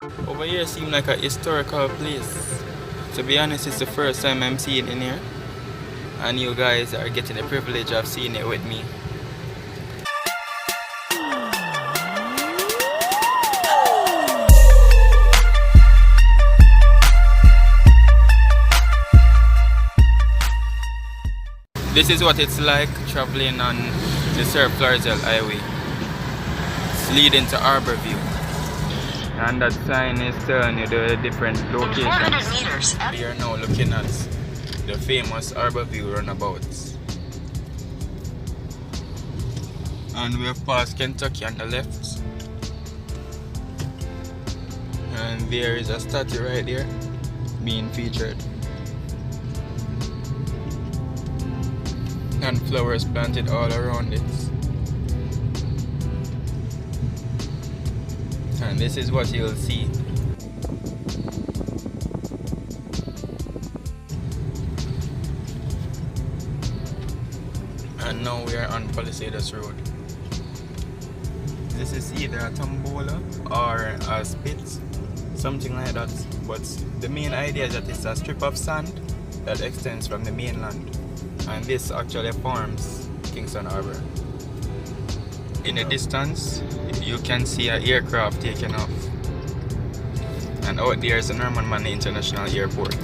Over here seems like a historical place. To be honest, it's the first time I'm seeing it in here, and you guys are getting the privilege of seeing it with me. This is what it's like traveling on the Sir Florizel Highway. It's leading to Harbour View. And that sign is telling you the different locations. We are now looking at the famous Harbour View roundabouts. And we have passed Kentucky on the left. And there is a statue right there being featured. And flowers planted all around it. And this is what you'll see. And now we are on Palisades Road. This is either a tombola or a spit, something like that. But the main idea is that it's a strip of sand that extends from the mainland. And this actually forms Kingston Harbour. In the distance, you can see an aircraft taking off. And out there is the Manley International Airport.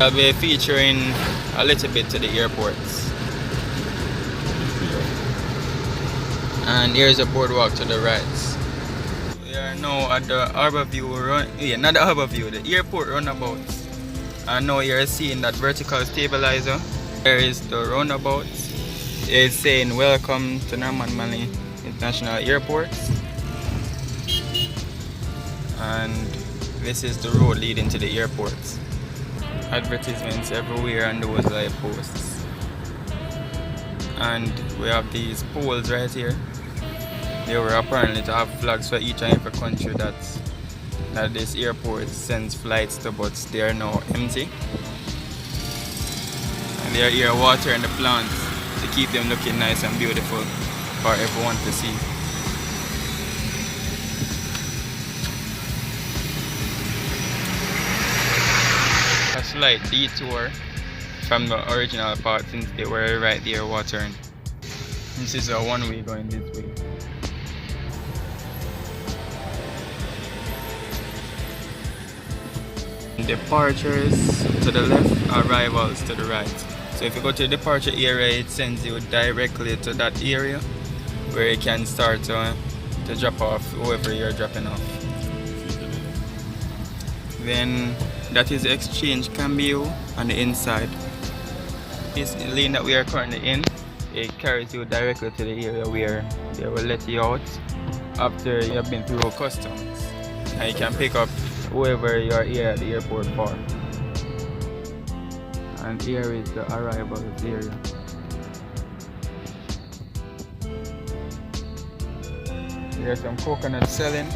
I'll be featuring a little bit to the airports. And here's a boardwalk to the right. We are now at the Harbour View not the Harbour View, the airport roundabout. And now you're seeing that vertical stabilizer. There is the roundabout. It's saying welcome to Manley International Airport. And this is the road leading to the airport. Advertisements everywhere and those light posts. And we have these poles right here. They were apparently to have flags for each and every country that this airport sends flights to, but they are now empty. And they are here watering the plants to keep them looking nice and beautiful for everyone to see. A slight detour from the original part since they were right there watering. This is a one-way going this way. Departures to the left, arrivals to the right. So if you go to the departure area, it sends you directly to that area where you can start to drop off whoever you're dropping off. Then that is the exchange cambio on the inside. This lane that we are currently in, it carries you directly to the area where they will let you out after you have been through customs. And you can pick up whoever you are here at the airport for. And here is the arrivals area. There's some coconut selling,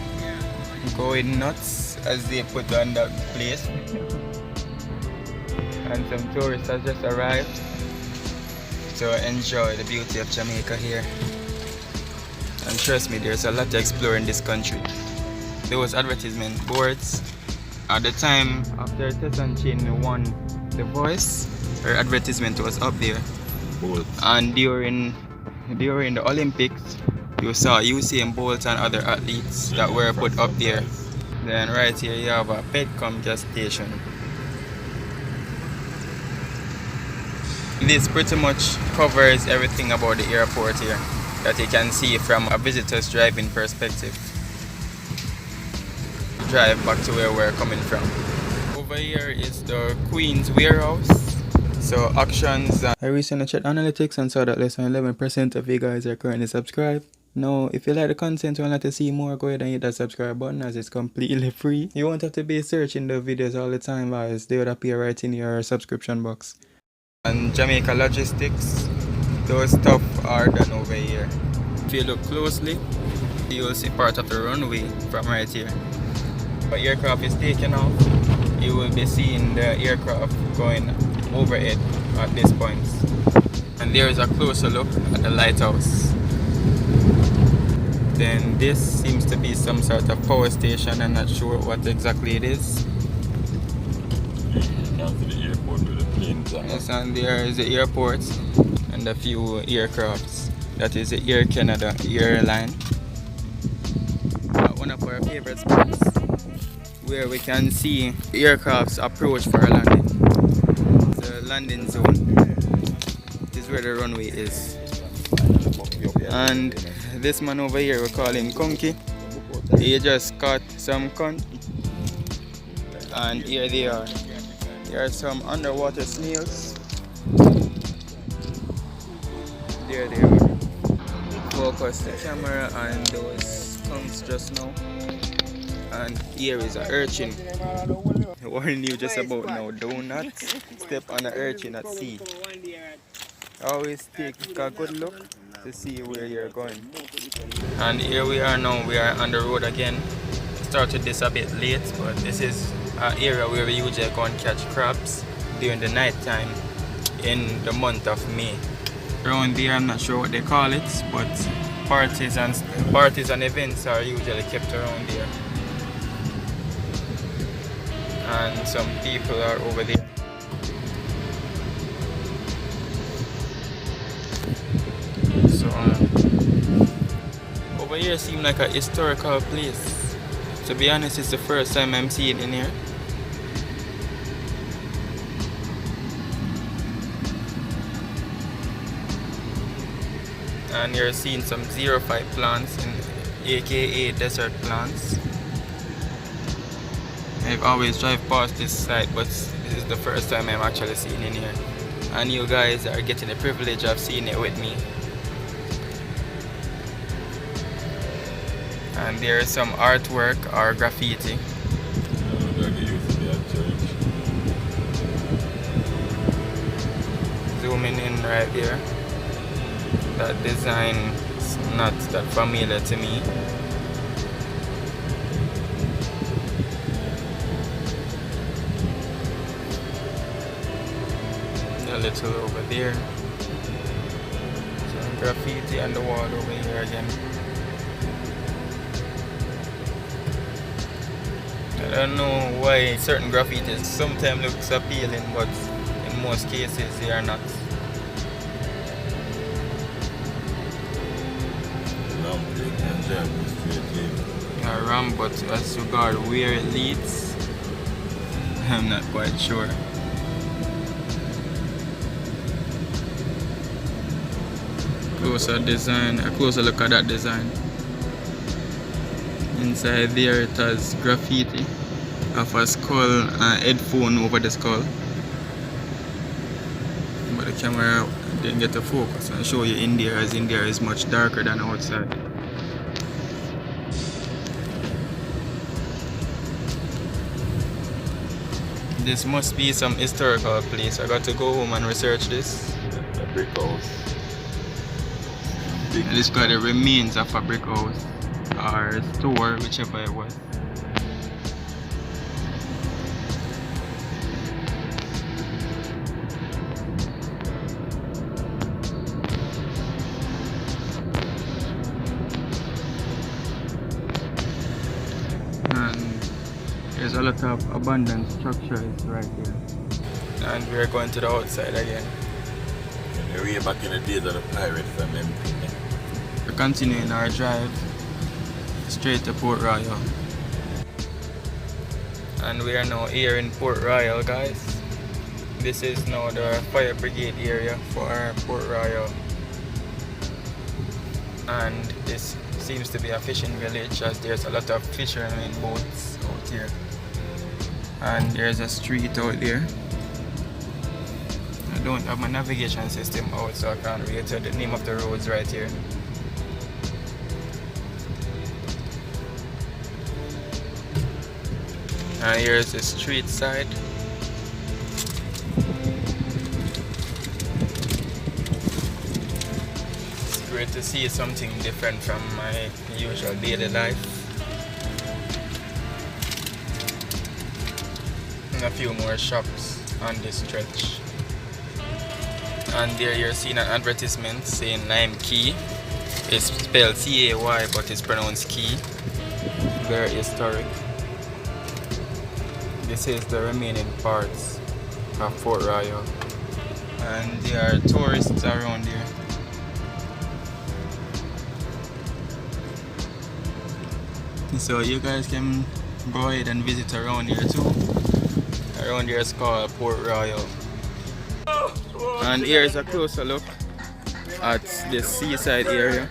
going nuts as they put on that place. And some tourists have just arrived to enjoy the beauty of Jamaica here. And trust me, there's a lot to explore in this country. There was advertisement boards. At the time after Tessan Chin won The Voice, her advertisement was up there. And during the Olympics, you saw Usain Bolt and other athletes that were put up there. Then right here you have a Petcom gas station. This pretty much covers everything about the airport here that you can see from a visitor's driving perspective. Drive back to where we're coming from. Over here is the Queen's Warehouse. So auctions. I recently checked analytics and saw that less than 11% of you guys are currently subscribed. Now, if you like the content and want to see more, go ahead and hit that subscribe button as it's completely free. You won't have to be searching the videos all the time, guys. They would appear right in your subscription box. And Jamaica Logistics, those stuff are done over here. If you look closely, you will see part of the runway from right here. The aircraft is taken off, you will be seeing the aircraft going overhead at this point. And there is a closer look at the lighthouse. Then this seems to be some sort of power station. I'm not sure what exactly it is. Down to the airport with the planes. Yes, and there is the airport and a few aircrafts. That is the Air Canada airline. One of our favorite spots where we can see aircrafts approach for a landing. The landing zone. This is where the runway is. And this man over here, we call him Conky. He just caught some con. And here they are. There are some underwater snails. There they are. Focus the camera on those skunks just now. And here is an urchin. Warning you just about now, do not step on an urchin at sea. Always take a good look to see where you're going. And here we are now, we are on the road again. Started this a bit late, but this is an area where we usually go and catch crabs during the night time in the month of May. Around there, I'm not sure what they call it, but parties and events are usually kept around there. And some people are over there. So over here seems like a historical place. To be honest, it's the first time I'm seeing it in here. And you're seeing some 05 plants, aka desert plants. I've always drive past this site, but this is the first time I'm actually seeing it in here. And you guys are getting the privilege of seeing it with me. And there's some artwork or graffiti. Zooming in right there. That design is not that familiar to me. A little over there. Some graffiti on the wall over here again. I don't know why certain graffitis sometimes looks appealing, but in most cases they are not. A ramp, but as regard where it leads, I'm not quite sure. Closer design, a closer look at that design. Inside there it has graffiti of a skull and headphone over the skull. But the camera didn't get to focus and show you in there, as in there is much darker than outside. This must be some historical place. I got to go home and research this. A brick house. And this got the remains of a brick house or store, whichever it was. There's a lot of abandoned structures right here. And we're going to the outside again. We're way back in the days of the pirates and them. We're continuing our drive straight to Port Royal. And we are now here in Port Royal, guys. This is now the fire brigade area for Port Royal. And this seems to be a fishing village, as there's a lot of fishermen boats out here. And there's a street out there. I don't have my navigation system out, so I can't read the name of the roads right here. And here's the street side. It's great to see something different from my usual daily life. And a few more shops on this stretch. And there you're seeing an advertisement saying Lime Key. It's spelled C-A-Y, but it's pronounced Key. Very historic. This is the remaining parts of Port Royal. And there are tourists around here. So you guys can go ahead and visit around here too. Around here is called Port Royal. And here is a closer look at the seaside area.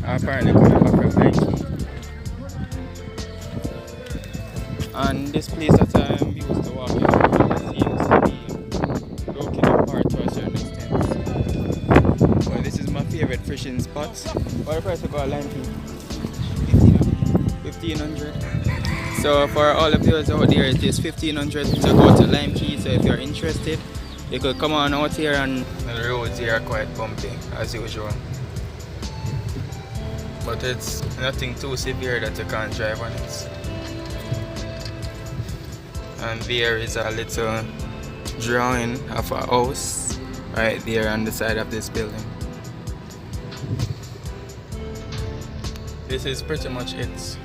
Apparently coming back from Nike. And this place that I used to walk in seems to be broken apart to a certain extent. Well, this is my favorite fishing spot. What the price of a lime key? 1500. So for all the viewers out there, it is 1500 to go to Lime Key. So if you're interested, you could come on out here, and the roads here are quite bumpy as usual. But it's nothing too severe that you can't drive on it. And there is a little drawing of a house right there on the side of this building. This is pretty much it.